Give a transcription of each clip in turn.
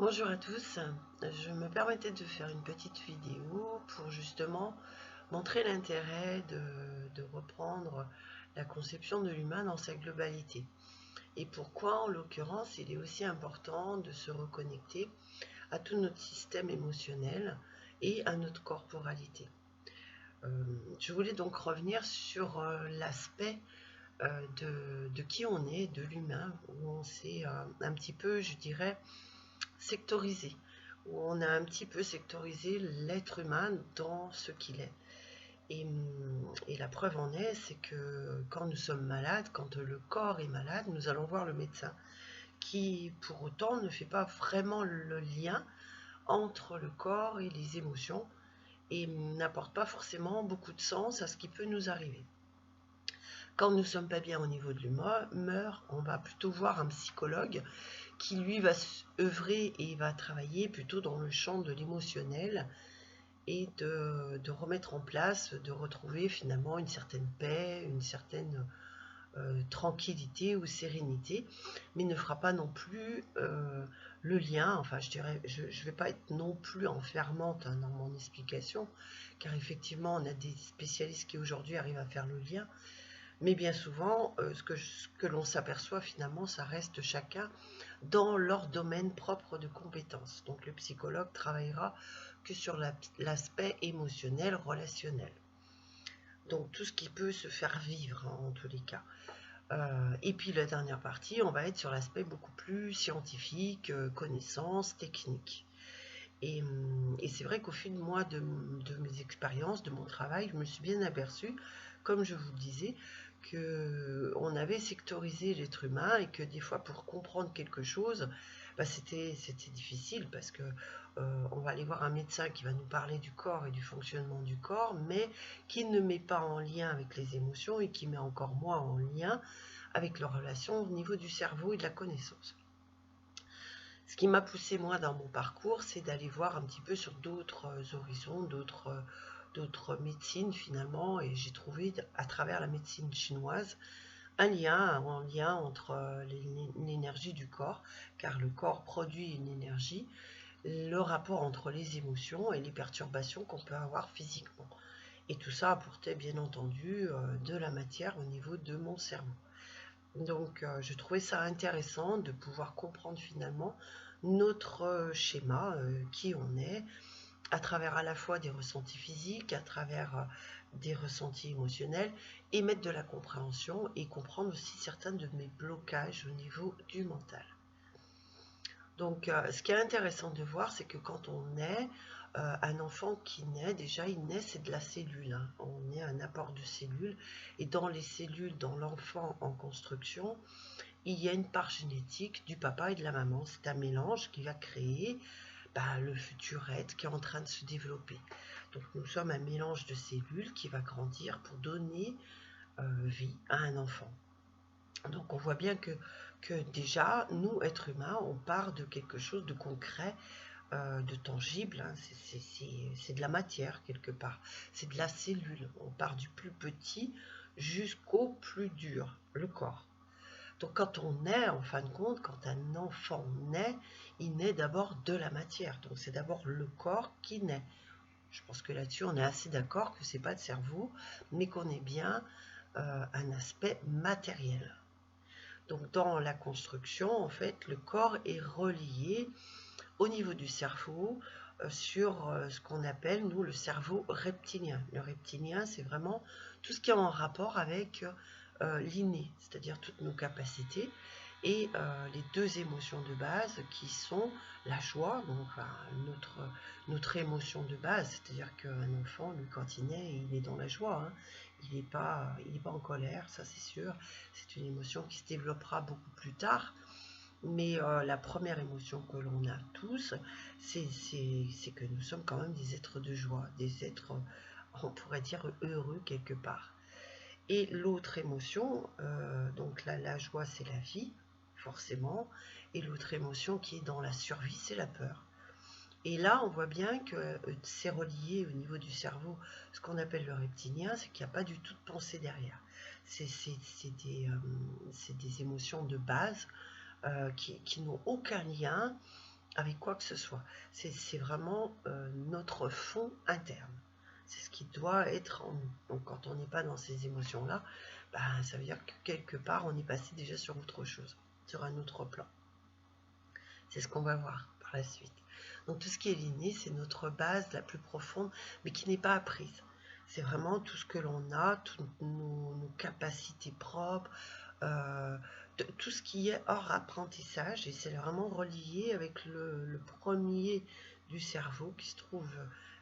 Bonjour à tous, je me permettais de faire une petite vidéo pour justement montrer l'intérêt de reprendre la conception de l'humain dans sa globalité. Et pourquoi, en l'occurrence, il est aussi important de se reconnecter à tout notre système émotionnel et à notre corporalité. Je voulais donc revenir sur l'aspect de qui on est, de l'humain, où on s'est un petit peu, je dirais, sectorisé, où on a un petit peu sectorisé l'être humain dans ce qu'il est. Et la preuve en est, c'est que quand nous sommes malades, quand le corps est malade, nous allons voir le médecin, qui pour autant ne fait pas vraiment le lien entre le corps et les émotions, et n'apporte pas forcément beaucoup de sens à ce qui peut nous arriver. Quand nous ne sommes pas bien au niveau de l'humeur, on va plutôt voir un psychologue qui lui va œuvrer et va travailler plutôt dans le champ de l'émotionnel et de remettre en place, de retrouver finalement une certaine paix, une certaine tranquillité ou sérénité, mais ne fera pas non plus le lien, enfin je dirais, je ne vais pas être non plus enfermante dans mon explication, car effectivement on a des spécialistes qui aujourd'hui arrivent à faire le lien, mais bien souvent, ce que l'on s'aperçoit finalement, ça reste chacun dans leur domaine propre de compétences. Donc le psychologue travaillera que sur l'aspect émotionnel, relationnel. Donc tout ce qui peut se faire vivre, hein, en tous les cas. Et puis la dernière partie, on va être sur l'aspect beaucoup plus scientifique, connaissance, technique. Et c'est vrai qu'au fil de mes expériences, de mon travail, je me suis bien aperçue, comme je vous le disais, qu'on avait sectorisé l'être humain et que des fois pour comprendre quelque chose, c'était difficile parce que on va aller voir un médecin qui va nous parler du corps et du fonctionnement du corps, mais qui ne met pas en lien avec les émotions et qui met encore moins en lien avec leurs relations au niveau du cerveau et de la connaissance. Ce qui m'a poussé moi dans mon parcours, c'est d'aller voir un petit peu sur d'autres horizons, d'autres médecines finalement, et j'ai trouvé à travers la médecine chinoise un lien entre l'énergie du corps, car le corps produit une énergie, le rapport entre les émotions et les perturbations qu'on peut avoir physiquement. Et tout ça apportait bien entendu de la matière au niveau de mon cerveau. Donc je trouvais ça intéressant de pouvoir comprendre finalement notre schéma, qui on est, à travers à la fois des ressentis physiques, à travers des ressentis émotionnels, et mettre de la compréhension et comprendre aussi certains de mes blocages au niveau du mental. Donc ce qui est intéressant de voir, c'est que quand on est un enfant qui naît, déjà il naît, c'est de la cellule, hein. On est un apport de cellules, et dans les cellules, dans l'enfant en construction, il y a une part génétique du papa et de la maman. C'est un mélange qui va créer le futur être qui est en train de se développer. Donc nous sommes un mélange de cellules qui va grandir pour donner vie à un enfant. Donc on voit bien que déjà, nous, êtres humains, on part de quelque chose de concret, de tangible, hein. C'est de la matière quelque part, c'est de la cellule. On part du plus petit jusqu'au plus dur, le corps. Donc quand on naît, en fin de compte, quand un enfant naît, il naît d'abord de la matière. Donc c'est d'abord le corps qui naît. Je pense que là-dessus, on est assez d'accord que ce n'est pas de cerveau, mais qu'on est bien un aspect matériel. Donc dans la construction, en fait, le corps est relié au niveau du cerveau sur ce qu'on appelle, nous, le cerveau reptilien. Le reptilien, c'est vraiment tout ce qui est en rapport avec l'inné, c'est-à-dire toutes nos capacités, et les deux émotions de base qui sont la joie, donc notre émotion de base, c'est-à-dire qu'un enfant, lui, quand il naît, il est dans la joie, hein. Il n'est pas en colère, ça c'est sûr, c'est une émotion qui se développera beaucoup plus tard. Mais la première émotion que l'on a tous, c'est que nous sommes quand même des êtres de joie, des êtres, on pourrait dire, heureux quelque part. Et l'autre émotion, donc la joie, c'est la vie, forcément, et l'autre émotion qui est dans la survie, c'est la peur. Et là, on voit bien que c'est relié au niveau du cerveau, ce qu'on appelle le reptilien, c'est qu'il n'y a pas du tout de pensée derrière. C'est des émotions de base qui n'ont aucun lien avec quoi que ce soit. C'est vraiment notre fond interne. C'est ce qui doit être en nous. Donc quand on n'est pas dans ces émotions-là, ben, ça veut dire que quelque part, on est passé déjà sur autre chose, sur un autre plan. C'est ce qu'on va voir par la suite. Donc tout ce qui est l'inné, c'est notre base la plus profonde, mais qui n'est pas apprise. C'est vraiment tout ce que l'on a, toutes nos capacités propres, euh, tout ce qui est hors apprentissage, et c'est vraiment relié avec le premier du cerveau qui se trouve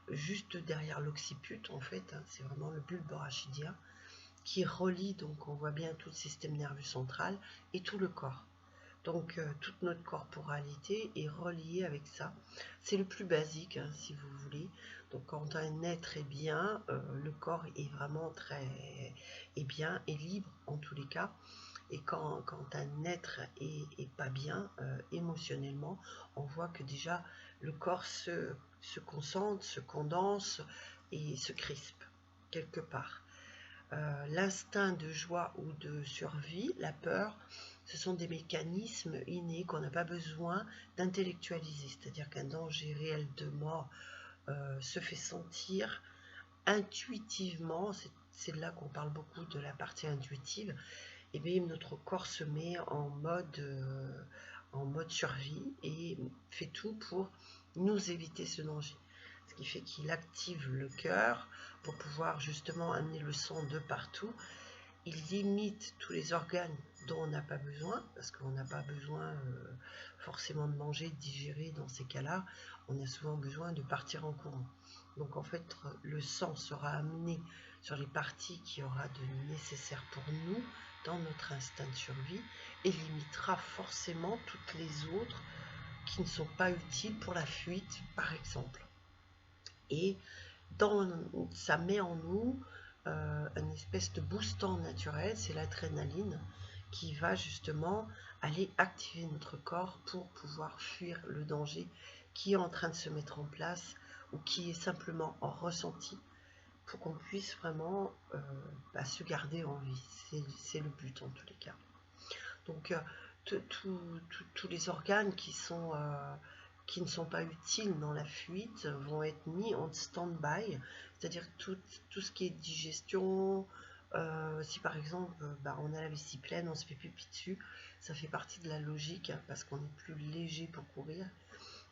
juste derrière l'occiput, en fait, hein, c'est vraiment le bulbe rachidien, qui relie, donc on voit bien tout le système nerveux central et tout le corps. Donc toute notre corporalité est reliée avec ça. C'est le plus basique, hein, si vous voulez. Donc quand un être est bien, le corps est vraiment est bien, est libre en tous les cas. Et quand un être est pas bien émotionnellement, on voit que déjà le corps se concentre, se condense et se crispe quelque part. L'instinct de joie ou de survie, la peur, ce sont des mécanismes innés qu'on n'a pas besoin d'intellectualiser. C'est-à-dire qu'un danger réel de mort se fait sentir intuitivement. C'est là qu'on parle beaucoup de la partie intuitive. Et bien notre corps se met en mode survie et fait tout pour nous éviter ce danger. Ce qui fait qu'il active le cœur pour pouvoir justement amener le sang de partout. Il limite tous les organes dont on n'a pas besoin, parce qu'on n'a pas besoin forcément de manger, de digérer dans ces cas-là. On a souvent besoin de partir en courant. Donc en fait, le sang sera amené sur les parties qui aura de nécessaire pour nous dans notre instinct de survie et limitera forcément toutes les autres qui ne sont pas utiles pour la fuite, par exemple. Et ça met en nous une espèce de boostant naturel, c'est l'adrénaline qui va justement aller activer notre corps pour pouvoir fuir le danger qui est en train de se mettre en place ou qui est simplement en ressenti pour qu'on puisse vraiment se garder en vie. C'est le but en tous les cas. Donc tous les organes qui ne sont pas utiles dans la fuite vont être mis en stand-by, c'est-à-dire tout ce qui est digestion. Si par exemple on a la vessie pleine, on se fait pipi dessus, ça fait partie de la logique hein, parce qu'on est plus léger pour courir.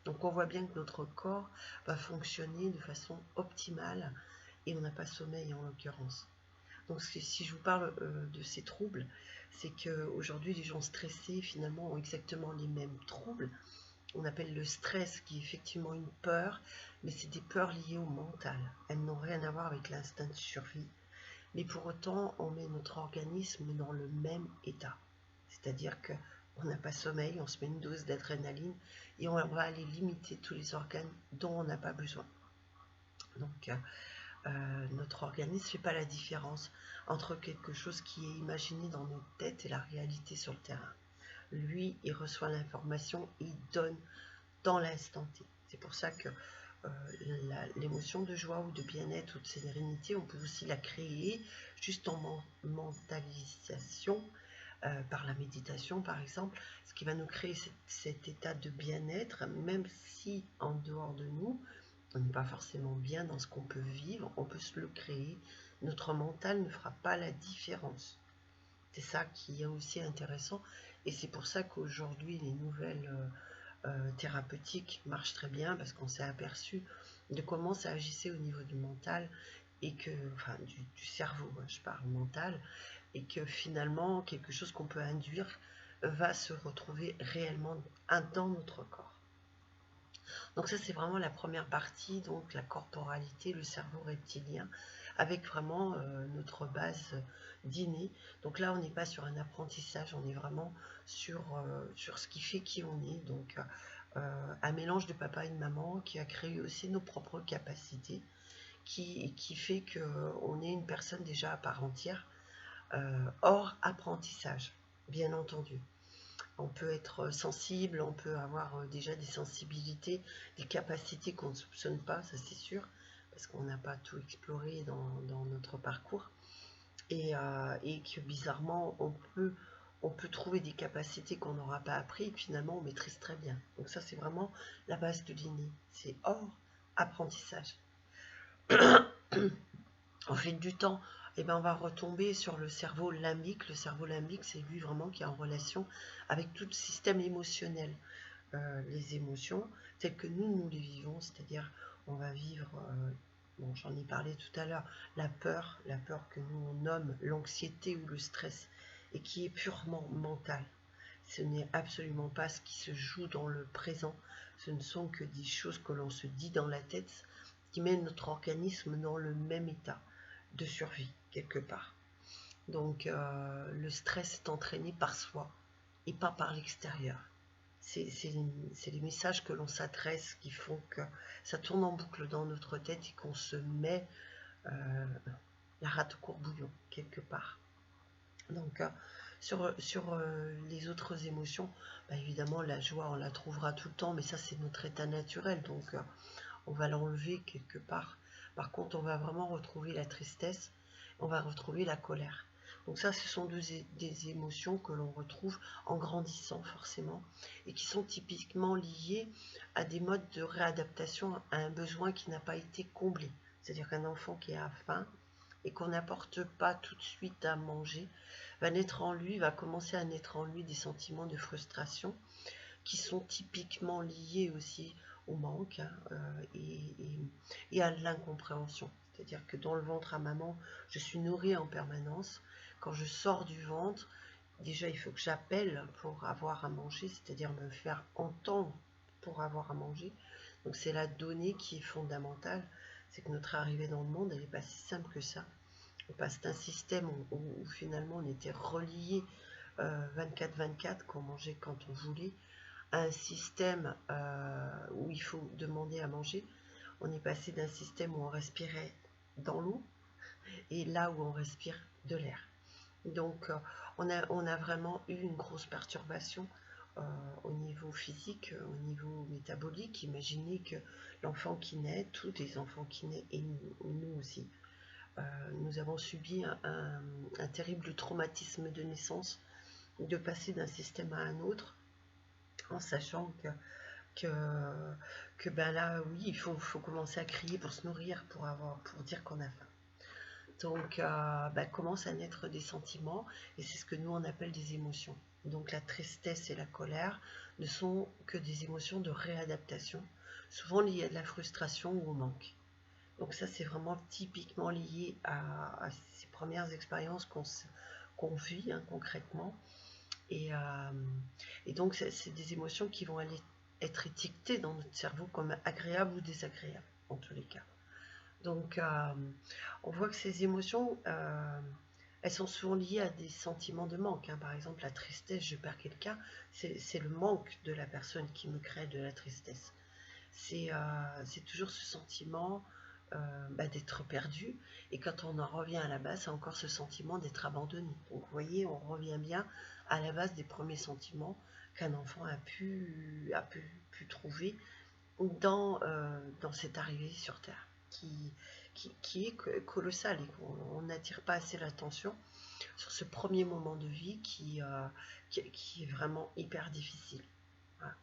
Donc on voit bien que notre corps va fonctionner de façon optimale et on n'a pas sommeil en l'occurrence. Donc si je vous parle de ces troubles, c'est qu'aujourd'hui les gens stressés finalement ont exactement les mêmes troubles. On appelle le stress qui est effectivement une peur, mais c'est des peurs liées au mental. Elles n'ont rien à voir avec l'instinct de survie. Mais pour autant, on met notre organisme dans le même état. C'est-à-dire qu'on n'a pas sommeil, on se met une dose d'adrénaline et on va aller limiter tous les organes dont on n'a pas besoin. Donc notre organisme ne fait pas la différence entre quelque chose qui est imaginé dans notre tête et la réalité sur le terrain. Lui, il reçoit l'information, il donne dans l'instant T. C'est pour ça que l'émotion de joie ou de bien-être ou de sérénité, on peut aussi la créer juste en mentalisation, par la méditation par exemple, ce qui va nous créer cet état de bien-être, même si en dehors de nous, on n'est pas forcément bien dans ce qu'on peut vivre, on peut se le créer. Notre mental ne fera pas la différence. C'est ça qui est aussi intéressant et c'est pour ça qu'aujourd'hui les nouvelles thérapeutiques marchent très bien parce qu'on s'est aperçu de comment ça agissait au niveau du mental et que, enfin du cerveau, hein, je parle mental, et que finalement quelque chose qu'on peut induire va se retrouver réellement dans notre corps. Donc ça c'est vraiment la première partie, donc la corporalité, le cerveau reptilien, avec vraiment notre base d'inné. Donc là on n'est pas sur un apprentissage, on est vraiment sur ce qui fait qui on est. Donc un mélange de papa et de maman qui a créé aussi nos propres capacités, qui fait qu'on est une personne déjà à part entière, hors apprentissage, bien entendu. On peut être sensible, on peut avoir déjà des sensibilités, des capacités qu'on ne soupçonne pas, ça c'est sûr, parce qu'on n'a pas tout exploré dans notre parcours. Et que bizarrement, on peut on peut trouver des capacités qu'on n'aura pas appris et que finalement on maîtrise très bien. Donc ça, c'est vraiment la base de l'inné. C'est hors apprentissage. Au fil du temps, eh ben, on va retomber sur le cerveau limbique. Le cerveau limbique, c'est lui vraiment qui est en relation avec tout le système émotionnel. Les émotions telles que nous les vivons, c'est-à-dire on va vivre, bon, j'en ai parlé tout à l'heure, la peur que nous on nomme l'anxiété ou le stress, et qui est purement mentale. Ce n'est absolument pas ce qui se joue dans le présent, ce ne sont que des choses que l'on se dit dans la tête, qui met notre organisme dans le même état de survie, quelque part. Donc le stress est entraîné par soi et pas par l'extérieur. C'est les messages que l'on s'adresse qui font que ça tourne en boucle dans notre tête et qu'on se met la rate au courbouillon, quelque part. Donc, sur les autres émotions, bah, évidemment, la joie, on la trouvera tout le temps, mais ça, c'est notre état naturel, donc on va l'enlever quelque part. Par contre, on va vraiment retrouver la tristesse, on va retrouver la colère. Donc ça, ce sont des émotions que l'on retrouve en grandissant forcément et qui sont typiquement liées à des modes de réadaptation à un besoin qui n'a pas été comblé. C'est-à-dire qu'un enfant qui a faim et qu'on n'apporte pas tout de suite à manger, va commencer à naître en lui des sentiments de frustration qui sont typiquement liés aussi au manque et à l'incompréhension. C'est-à-dire que dans le ventre à maman, je suis nourrie en permanence. Quand je sors du ventre, déjà il faut que j'appelle pour avoir à manger, c'est-à-dire me faire entendre pour avoir à manger. Donc c'est la donnée qui est fondamentale, c'est que notre arrivée dans le monde, elle n'est pas si simple que ça. On passe d'un système où finalement on était relié 24/24, qu'on mangeait quand on voulait, à un système où il faut demander à manger. On est passé d'un système où on respirait dans l'eau et là où on respire de l'air. Donc on a vraiment eu une grosse perturbation au niveau physique, au niveau métabolique. Imaginez que l'enfant qui naît, tous les enfants qui naissent, et nous aussi, nous avons subi un terrible traumatisme de naissance, de passer d'un système à un autre, en sachant que ben là, oui, il faut commencer à crier pour se nourrir, pour dire qu'on a faim. Donc, commencent à naître des sentiments, et c'est ce que nous on appelle des émotions. Donc la tristesse et la colère ne sont que des émotions de réadaptation, souvent liées à de la frustration ou au manque. Donc ça, c'est vraiment typiquement lié à ces premières expériences qu'on vit concrètement. Et donc, c'est des émotions qui vont aller être étiquetées dans notre cerveau comme agréables ou désagréables, en tous les cas. Donc, on voit que ces émotions, elles sont souvent liées à des sentiments de manque. Par exemple, la tristesse, je perds quelqu'un, c'est le manque de la personne qui me crée de la tristesse. C'est toujours ce sentiment d'être perdu, et quand on en revient à la base, c'est encore ce sentiment d'être abandonné. Donc vous voyez, on revient bien à la base des premiers sentiments qu'un enfant a pu trouver dans cette arrivée sur Terre, qui est colossale, et qu'on n'attire pas assez l'attention sur ce premier moment de vie qui est vraiment hyper difficile. Voilà.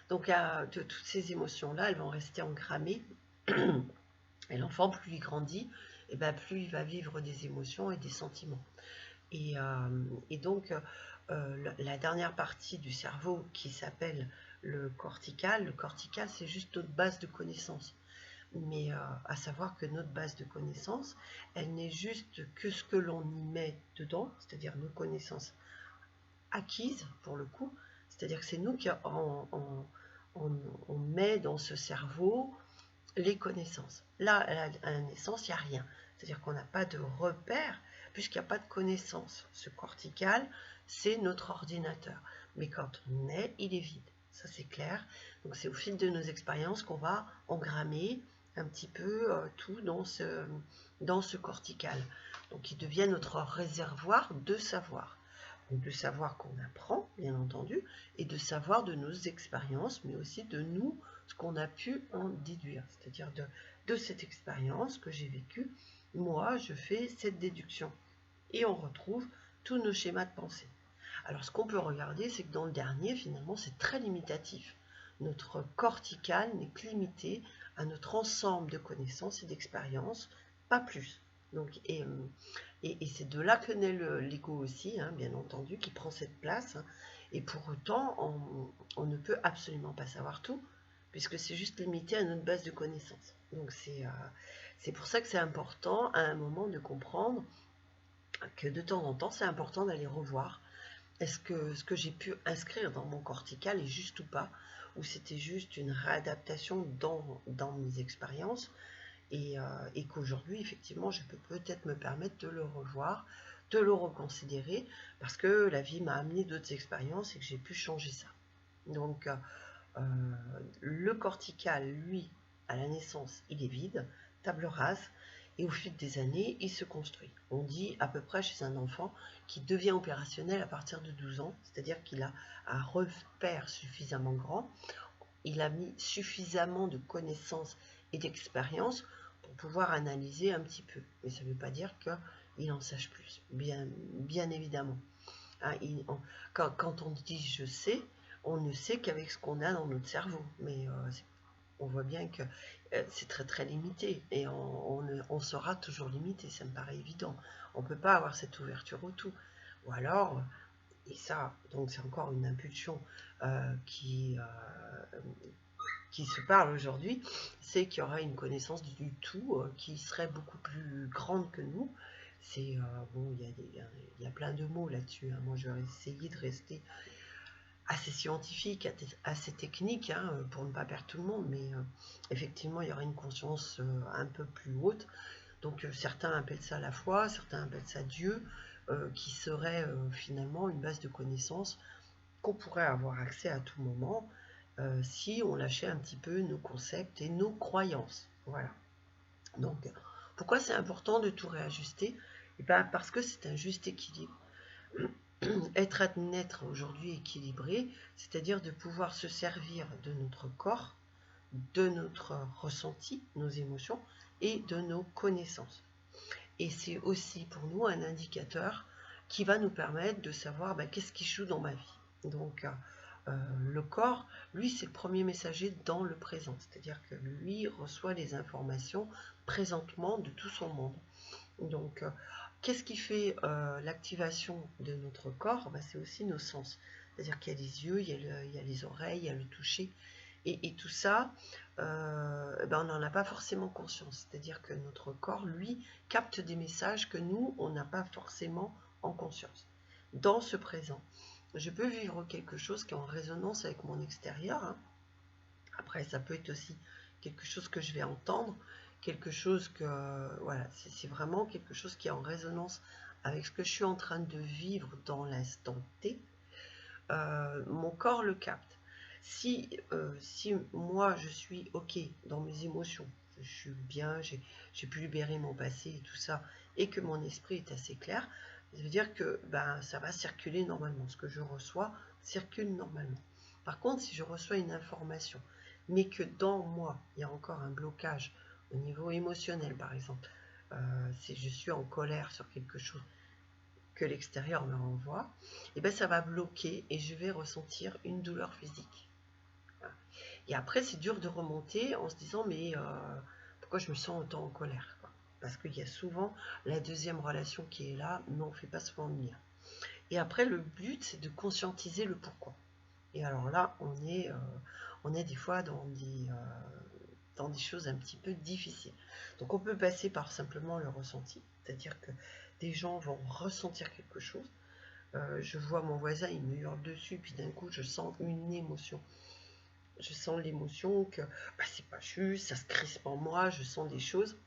Donc de toutes ces émotions-là, elles vont rester engrammées. Et l'enfant, plus il grandit, et plus il va vivre des émotions et des sentiments. Et donc, la dernière partie du cerveau qui s'appelle le cortical, c'est juste notre base de connaissances. Mais à savoir que notre base de connaissances, elle n'est juste que ce que l'on y met dedans, c'est-à-dire nos connaissances acquises, pour le coup. C'est-à-dire que c'est nous qui on met dans ce cerveau les connaissances. Là, à la naissance, il n'y a rien. C'est-à-dire qu'on n'a pas de repère, puisqu'il n'y a pas de connaissance. Ce cortical, c'est notre ordinateur. Mais quand on naît, il est vide. Ça, c'est clair. Donc, c'est au fil de nos expériences qu'on va engrammer un petit peu tout dans ce cortical. Donc, il devient notre réservoir de savoir. Donc, de savoir qu'on apprend, bien entendu, et de savoir de nos expériences, mais aussi de nous, ce qu'on a pu en déduire. C'est-à-dire de cette expérience que j'ai vécue, moi, je fais cette déduction. Et on retrouve tous nos schémas de pensée. Alors ce qu'on peut regarder, c'est que dans le dernier, finalement, c'est très limitatif. Notre cortical n'est que limité à notre ensemble de connaissances et d'expériences, pas plus. Donc, et c'est de là que naît l'ego aussi, hein, bien entendu, qui prend cette place. Hein. Et pour autant, on ne peut absolument pas savoir tout, puisque c'est juste limité à notre base de connaissances. Donc c'est pour ça que c'est important à un moment de comprendre que de temps en temps, c'est important d'aller revoir est-ce que ce que j'ai pu inscrire dans mon cortical est juste ou pas, ou c'était juste une réadaptation dans mes expériences, et qu'aujourd'hui, effectivement, je peux peut-être me permettre de le revoir, de le reconsidérer, parce que la vie m'a amené d'autres expériences et que j'ai pu changer ça. Donc, le cortical, lui, à la naissance, il est vide, table rase, et au fil des années, il se construit. On dit à peu près chez un enfant qui devient opérationnel à partir de 12 ans, c'est-à-dire qu'il a un repère suffisamment grand, il a mis suffisamment de connaissances et d'expériences pour pouvoir analyser un petit peu. Mais ça ne veut pas dire qu'il en sache plus, bien évidemment. Hein, quand on dit je sais, on ne sait qu'avec ce qu'on a dans notre cerveau. Mais on voit bien que c'est très très limité. Et on sera toujours limité, ça me paraît évident. On ne peut pas avoir cette ouverture au tout. Ou alors, et ça, donc c'est encore une impulsion qui se parle aujourd'hui, c'est qu'il y aura une connaissance du tout qui serait beaucoup plus grande que nous. C'est bon, il y a plein de mots là-dessus. Hein. Moi, je vais essayer de rester assez scientifique, assez technique, hein, pour ne pas perdre tout le monde, mais effectivement, il y aura une conscience un peu plus haute. Donc, certains appellent ça la foi, certains appellent ça Dieu, qui serait finalement une base de connaissances qu'on pourrait avoir accès à tout moment si on lâchait un petit peu nos concepts et nos croyances. Voilà. Donc, pourquoi c'est important de tout réajuster? Et bien, parce que c'est un juste équilibre. Être un être aujourd'hui équilibré, c'est-à-dire de pouvoir se servir de notre corps, de notre ressenti, nos émotions et de nos connaissances. Et c'est aussi pour nous un indicateur qui va nous permettre de savoir qu'est-ce qui joue dans ma vie. Donc, le corps, lui, c'est le premier messager dans le présent, c'est-à-dire que lui reçoit les informations présentement de tout son monde. Donc, qu'est-ce qui fait l'activation de notre corps? C'est aussi nos sens, c'est-à-dire qu'il y a les yeux, il y a les oreilles, il y a le toucher, et tout ça, on n'en a pas forcément conscience, c'est-à-dire que notre corps, lui, capte des messages que nous, on n'a pas forcément en conscience. Dans ce présent, je peux vivre quelque chose qui est en résonance avec mon extérieur. Hein. Après, ça peut être aussi quelque chose que je vais entendre, quelque chose que, voilà, c'est vraiment quelque chose qui est en résonance avec ce que je suis en train de vivre dans l'instant T. Mon corps le capte. Si moi je suis OK dans mes émotions, je suis bien, j'ai pu libérer mon passé et tout ça, et que mon esprit est assez clair, ça veut dire que ça va circuler normalement. Ce que je reçois circule normalement. Par contre, si je reçois une information, mais que dans moi, il y a encore un blocage au niveau émotionnel, par exemple, si je suis en colère sur quelque chose que l'extérieur me renvoie, et ça va bloquer et je vais ressentir une douleur physique. Et après, c'est dur de remonter en se disant mais pourquoi je me sens autant en colère, quoi. Parce qu'il y a souvent la deuxième relation qui est là, mais on ne fait pas souvent le lien. Et après, le but, c'est de conscientiser le pourquoi. Et alors là, on est des fois dans des choses un petit peu difficiles. Donc on peut passer par simplement le ressenti, c'est-à-dire que des gens vont ressentir quelque chose. Je vois mon voisin, il me hurle dessus, puis d'un coup, je sens une émotion. Je sens l'émotion que c'est pas juste, ça se crispe en moi, je sens des choses.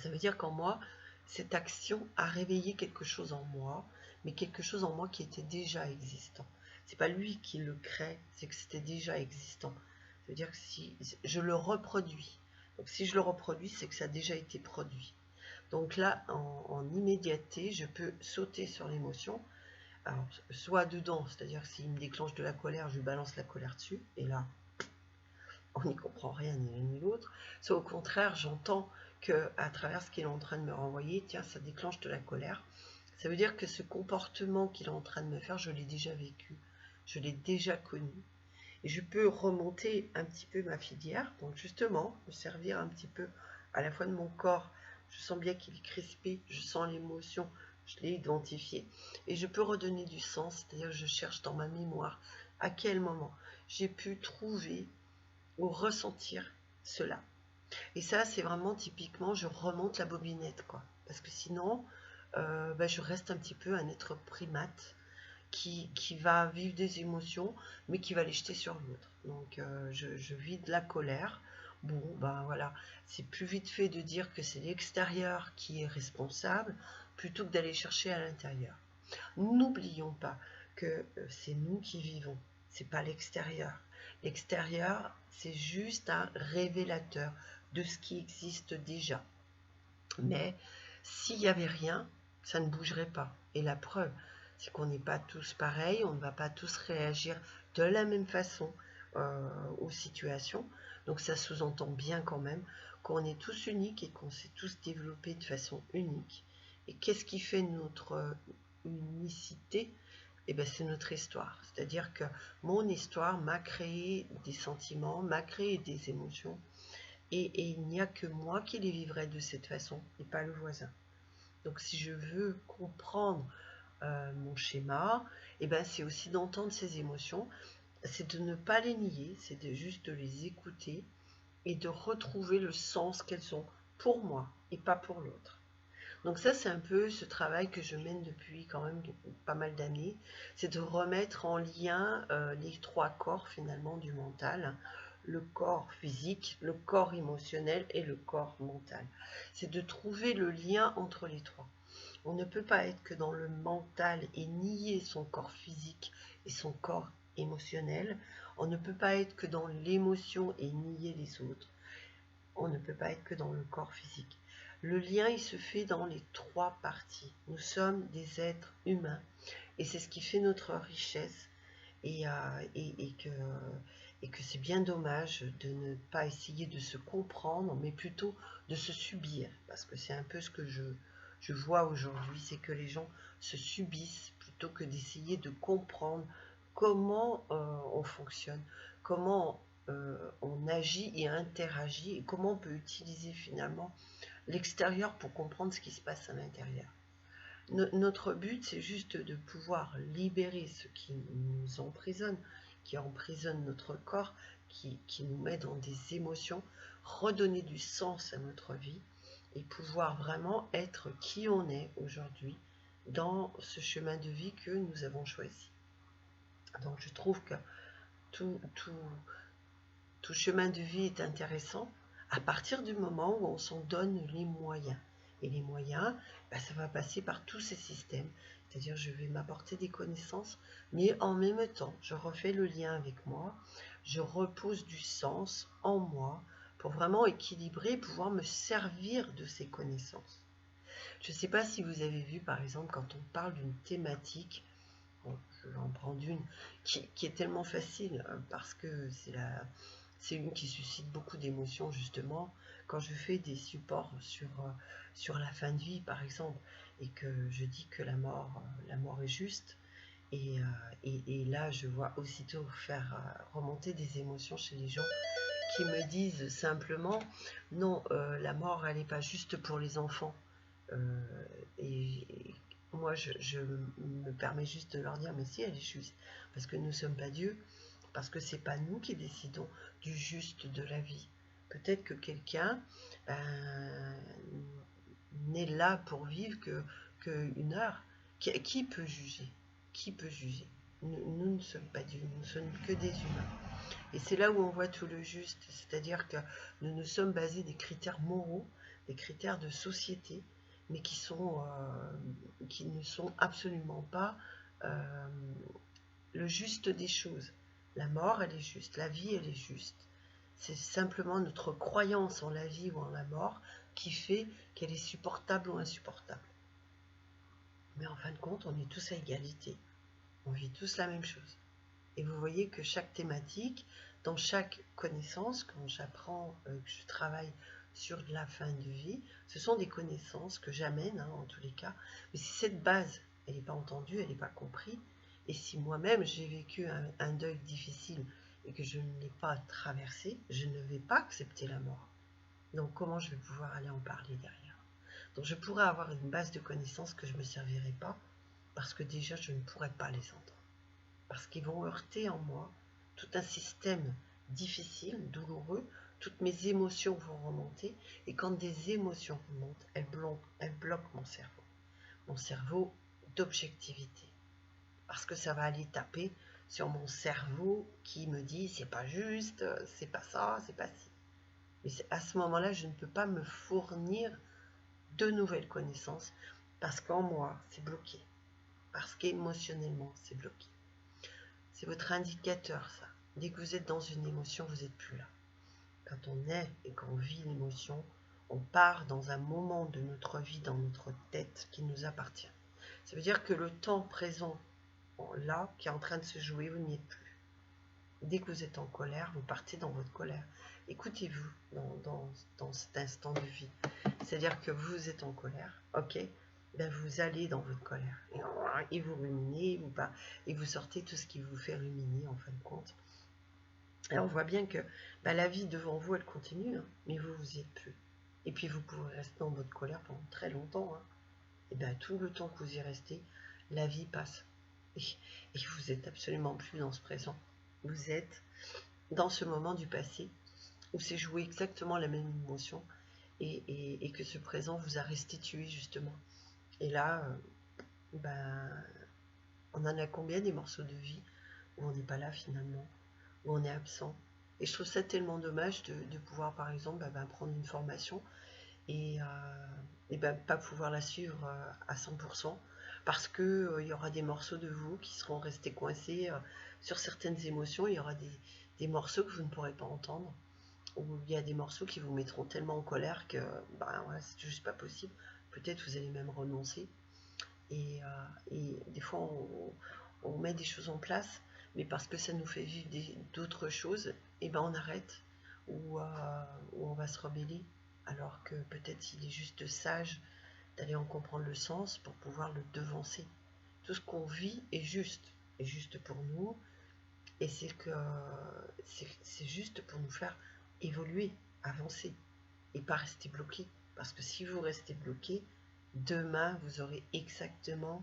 Ça veut dire qu'en moi, cette action a réveillé quelque chose en moi, mais quelque chose en moi qui était déjà existant. C'est pas lui qui le crée, c'est que c'était déjà existant. Ça veut dire que si je le reproduis, donc si je le reproduis, c'est que ça a déjà été produit. Donc là, en immédiateté, je peux sauter sur l'émotion. Alors, soit dedans, c'est-à-dire que s'il me déclenche de la colère, je lui balance la colère dessus, et là, on n'y comprend rien ni l'un ni l'autre. Soit au contraire, j'entends que à travers ce qu'il est en train de me renvoyer, tiens, ça déclenche de la colère, Ça veut dire que ce comportement qu'il est en train de me faire, je l'ai déjà vécu, je l'ai déjà connu. Et je peux remonter un petit peu ma filière, donc justement, me servir un petit peu à la fois de mon corps. Je sens bien qu'il est crispé, je sens l'émotion, je l'ai identifié. Et je peux redonner du sens, c'est-à-dire je cherche dans ma mémoire à quel moment j'ai pu trouver ou ressentir cela. Et ça, c'est vraiment typiquement, je remonte la bobinette, quoi. Parce que sinon, je reste un petit peu un être primate qui va vivre des émotions, mais qui va les jeter sur l'autre. Donc, je vis de la colère. Bon, ben voilà, c'est plus vite fait de dire que c'est l'extérieur qui est responsable, plutôt que d'aller chercher à l'intérieur. N'oublions pas que c'est nous qui vivons, c'est pas l'extérieur. L'extérieur, c'est juste un révélateur de ce qui existe déjà. Mais s'il n'y avait rien, ça ne bougerait pas. Et la preuve, c'est qu'on n'est pas tous pareils, on ne va pas tous réagir de la même façon aux situations. Donc ça sous-entend bien quand même qu'on est tous uniques et qu'on s'est tous développés de façon unique. Et qu'est-ce qui fait notre unicité? Eh bien, c'est notre histoire. C'est-à-dire que mon histoire m'a créé des sentiments, m'a créé des émotions, et il n'y a que moi qui les vivrai de cette façon, et pas le voisin. Donc si je veux comprendre mon schéma, eh ben, c'est aussi d'entendre ces émotions, c'est de ne pas les nier, c'est de juste de les écouter et de retrouver le sens qu'elles ont pour moi et pas pour l'autre. Donc ça, c'est un peu ce travail que je mène depuis quand même pas mal d'années, c'est de remettre en lien les trois corps finalement du mental, le corps physique, le corps émotionnel et le corps mental. C'est de trouver le lien entre les trois. On ne peut pas être que dans le mental et nier son corps physique et son corps émotionnel. On ne peut pas être que dans l'émotion et nier les autres. On ne peut pas être que dans le corps physique. Le lien, il se fait dans les trois parties. Nous sommes des êtres humains et c'est ce qui fait notre richesse et que c'est bien dommage de ne pas essayer de se comprendre, mais plutôt de se subir. Parce que c'est un peu ce que je vois aujourd'hui, c'est que les gens se subissent plutôt que d'essayer de comprendre comment on fonctionne, comment on agit et interagit, et comment on peut utiliser finalement l'extérieur pour comprendre ce qui se passe à l'intérieur. Notre but, c'est juste de pouvoir libérer ce qui nous emprisonne, qui emprisonne notre corps, qui nous met dans des émotions, redonner du sens à notre vie et pouvoir vraiment être qui on est aujourd'hui dans ce chemin de vie que nous avons choisi. Donc je trouve que tout chemin de vie est intéressant à partir du moment où on s'en donne les moyens. Et les moyens, ça va passer par tous ces systèmes. C'est-à-dire, je vais m'apporter des connaissances, mais en même temps, je refais le lien avec moi, je repose du sens en moi pour vraiment équilibrer et pouvoir me servir de ces connaissances. Je ne sais pas si vous avez vu, par exemple, quand on parle d'une thématique, bon, je vais en prendre une qui est tellement facile parce que c'est une qui suscite beaucoup d'émotions justement. Quand je fais des supports sur la fin de vie par exemple et que je dis que la mort est juste et là je vois aussitôt faire remonter des émotions chez les gens qui me disent simplement non, la mort elle n'est pas juste pour les enfants. Et moi je me permets juste de leur dire mais si, elle est juste parce que nous ne sommes pas Dieu, parce que c'est pas nous qui décidons du juste de la vie. Peut-être que quelqu'un n'est là pour vivre que une heure. Qui peut juger? Qui peut juger? Nous ne sommes pas Dieu, nous ne sommes que des humains. Et c'est là où on voit tout le juste, c'est-à-dire que nous nous sommes basés des critères moraux, des critères de société, mais qui ne sont absolument pas le juste des choses. La mort, elle est juste, la vie, elle est juste. C'est simplement notre croyance en la vie ou en la mort qui fait qu'elle est supportable ou insupportable. Mais en fin de compte, on est tous à égalité. On vit tous la même chose. Et vous voyez que chaque thématique, dans chaque connaissance, quand j'apprends, que je travaille sur la fin de vie, ce sont des connaissances que j'amène, hein, en tous les cas. Mais si cette base, elle n'est pas entendue, elle n'est pas comprise, et si moi-même j'ai vécu un deuil difficile et que je ne l'ai pas traversé, je ne vais pas accepter la mort. Donc comment je vais pouvoir aller en parler derrière? Donc je pourrais avoir une base de connaissances que je ne me servirai pas, parce que déjà je ne pourrais pas les entendre. Parce qu'ils vont heurter en moi tout un système difficile, douloureux, toutes mes émotions vont remonter, et quand des émotions remontent, elles bloquent mon cerveau d'objectivité. Parce que ça va aller taper sur mon cerveau qui me dit c'est pas juste, c'est pas ça, c'est pas ci. Mais à ce moment-là, je ne peux pas me fournir de nouvelles connaissances parce qu'en moi, c'est bloqué. Parce qu'émotionnellement, c'est bloqué. C'est votre indicateur, ça. Dès que vous êtes dans une émotion, vous n'êtes plus là. Quand on est et qu'on vit l'émotion, on part dans un moment de notre vie, dans notre tête, qui nous appartient. Ça veut dire que le temps présent, là, qui est en train de se jouer, vous n'y êtes plus. Dès que vous êtes en colère, vous partez dans votre colère. Écoutez-vous dans cet instant de vie. C'est-à-dire que vous êtes en colère, ok, ben vous allez dans votre colère. Et vous ruminez, et vous sortez tout ce qui vous fait ruminer en fin de compte. Et on voit bien que ben, la vie devant vous, elle continue, hein, mais vous n'y êtes plus. Et puis vous pouvez rester dans votre colère pendant très longtemps. Hein. Et bien tout le temps que vous y restez, la vie passe. Et vous n'êtes absolument plus dans ce présent. Vous êtes dans ce moment du passé où c'est joué exactement la même émotion et que ce présent vous a restitué justement. Et là, on en a combien des morceaux de vie où on n'est pas là finalement, où on est absent. Et je trouve ça tellement dommage de pouvoir par exemple prendre une formation et pas pouvoir la suivre à 100% parce que il y aura des morceaux de vous qui seront restés coincés sur certaines émotions. Il y aura des morceaux que vous ne pourrez pas entendre, ou il y a des morceaux qui vous mettront tellement en colère que voilà, c'est juste pas possible. Peut-être vous allez même renoncer. Et des fois on met des choses en place, mais parce que ça nous fait vivre d'autres choses, et on arrête, ou on va se rebeller, alors que peut-être il est juste sage d'aller en comprendre le sens pour pouvoir le devancer. Tout ce qu'on vit est juste pour nous, et c'est juste pour nous faire évoluer, avancer, et pas rester bloqué. Parce que si vous restez bloqué, demain vous aurez exactement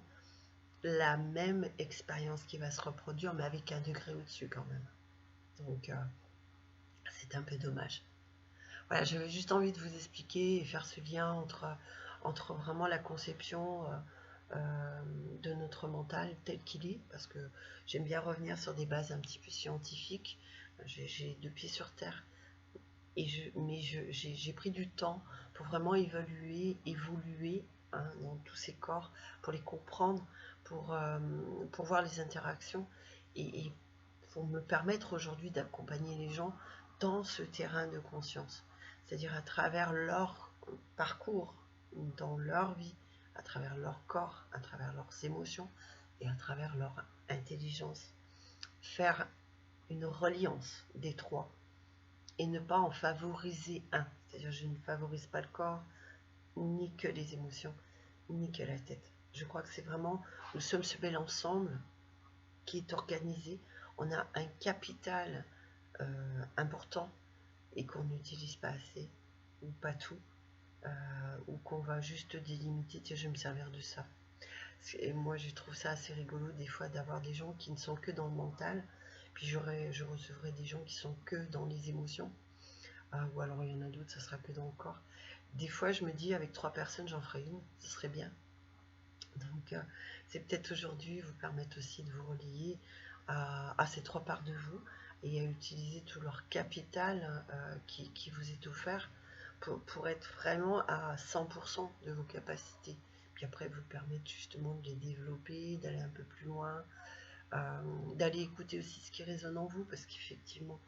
la même expérience qui va se reproduire, mais avec un degré au-dessus quand même. Donc c'est un peu dommage. Voilà, j'avais juste envie de vous expliquer et faire ce lien entre vraiment la conception de notre mental tel qu'il est, parce que j'aime bien revenir sur des bases un petit peu scientifiques. J'ai deux pieds sur terre, mais j'ai pris du temps pour vraiment évoluer hein, dans tous ces corps, pour les comprendre, pour voir les interactions et pour me permettre aujourd'hui d'accompagner les gens dans ce terrain de conscience, c'est-à-dire à travers leur parcours, dans leur vie, à travers leur corps, à travers leurs émotions et à travers leur intelligence. Faire une reliance des trois et ne pas en favoriser un. C'est-à-dire je ne favorise pas le corps, ni que les émotions, ni que la tête. Je crois que c'est vraiment, nous sommes ce bel ensemble qui est organisé. On a un capital important et qu'on n'utilise pas assez, ou pas tout, ou qu'on va juste délimiter, tiens, je vais me servir de ça. Et moi, je trouve ça assez rigolo des fois d'avoir des gens qui ne sont que dans le mental, puis je recevrai des gens qui sont que dans les émotions, ou alors il y en a d'autres, ça sera que dans le corps. Des fois, je me dis, avec 3 personnes, j'en ferai une, ce serait bien. Donc, c'est peut-être aujourd'hui vous permettre aussi de vous relier à ces 3 parts de vous et à utiliser tout leur capital qui vous est offert pour être vraiment à 100% de vos capacités. Puis après, vous permettre justement de les développer, d'aller un peu plus loin, d'aller écouter aussi ce qui résonne en vous, parce qu'effectivement,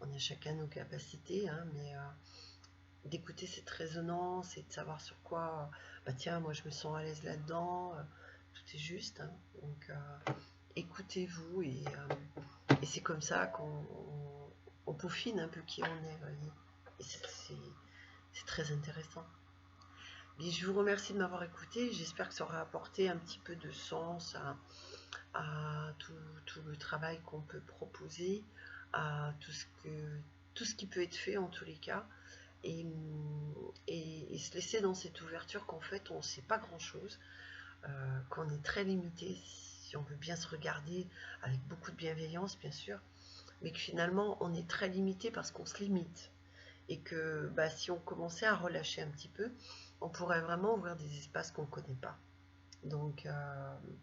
on a chacun nos capacités, hein, mais d'écouter cette résonance et de savoir sur quoi, tiens, moi je me sens à l'aise là-dedans, tout est juste, hein, donc écoutez-vous et c'est comme ça qu'on peaufine un peu qui on est, voyez. Et C'est très intéressant. Et je vous remercie de m'avoir écouté. J'espère que ça aura apporté un petit peu de sens à tout le travail qu'on peut proposer, à tout ce qui peut être fait en tous les cas. Et, et se laisser dans cette ouverture qu'en fait on ne sait pas grand chose, qu'on est très limité si on veut bien se regarder avec beaucoup de bienveillance bien sûr, mais que finalement on est très limité parce qu'on se limite et que bah, si on commençait à relâcher un petit peu, on pourrait vraiment ouvrir des espaces qu'on ne connaît pas. Donc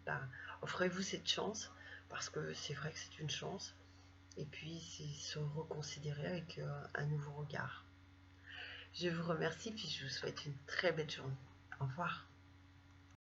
bah, offrez-vous cette chance parce que c'est vrai que c'est une chance et puis c'est se reconsidérer avec un nouveau regard. Je vous remercie puis je vous souhaite une très belle journée. Au revoir.